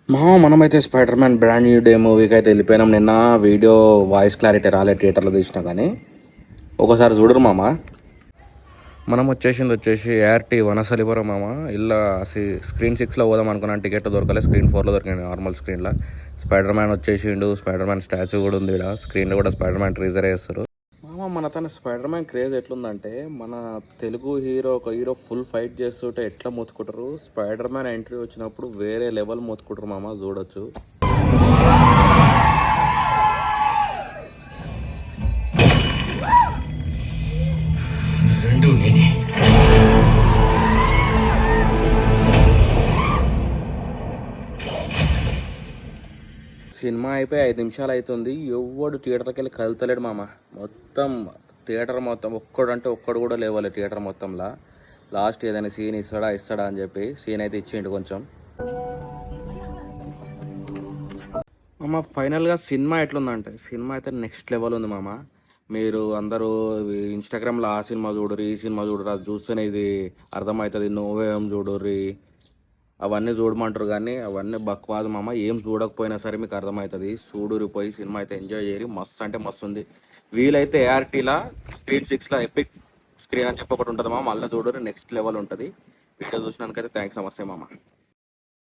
మనమైతే spider man brand new day మూవీకి అయితే వెళ్ళిపోయినాం. నిన్న వీడియో వాయిస్ క్లారిటీ రాలే థియేటర్లో తీసినా కానీ ఒకసారి చూడరు మామ. మనం వచ్చేసి ART వనసలిపురం మామ. ఇలా స్క్రీన్ 6లో పోదాం అనుకున్నాను, టికెట్ దొరకలే. స్క్రీన్ 4లో దొరికింది, నార్మల్ స్క్రీన్లో. స్పైడర్ మ్యాన్ వచ్చేసిండు, స్పైడర్ మ్యాన్ స్టాచ్యూ కూడా ఉంది ఇక్కడ. స్క్రీన్లో కూడా స్పైడర్ మ్యాన్ ట్రీజర్ వేస్తారు మామ. మన తన స్పైడర్ మ్యాన్ క్రేజ్ ఎట్లుందంటే, మన తెలుగు ఒక హీరో ఫుల్ ఫైట్ చేస్తుంటే ఎట్లా మొత్తుకుంటారు, స్పైడర్ మ్యాన్ ఎంట్రీ వచ్చినప్పుడు వేరే లెవెల్ మొత్తుకుంటారు మామ. చూడొచ్చు. సినిమా అయిపోయి 5 నిమిషాలు అవుతుంది, ఎవడు థియేటర్కి వెళ్ళి కలుతలేడు మామ. మొత్తం థియేటర్ మొత్తం ఒక్కడు కూడా లేవాలి థియేటర్ మొత్తంలో. లాస్ట్ ఏదైనా సీన్ ఇస్తాడా అని చెప్పి సీన్ అయితే ఇచ్చిండు కొంచెం మామ. ఫైనల్గా సినిమా ఎట్లుందంటే, సినిమా అయితే నెక్స్ట్ లెవెల్ ఉంది మామ. మీరు అందరూ ఇన్స్టాగ్రామ్లో ఆ సినిమా చూడరు, ఈ సినిమా చూడరు, అది చూస్తేనే ఇది అర్థమవుతుంది, నోవేం చూడరు, అవన్నీ చూడమంటారు. కానీ అవన్నీ బక్వాజ్ మామ. ఏం చూడకపోయినా సరే మీకు అర్థమవుతుంది. చూడురిపోయి సినిమా అయితే ఎంజాయ్ చేయరు. మస్తు అంటే మస్తు ఉంది. వీలైతే ARTలో స్క్రీన్ 6లో ఎపిక్ స్క్రీన్ అని చెప్పి ఒకటి ఉంటుంది మామ. మళ్ళీ చూడరు, నెక్స్ట్ లెవెల్ ఉంటుంది. వీడియో చూసినాకైతే థ్యాంక్స్ నమస్తే మామ.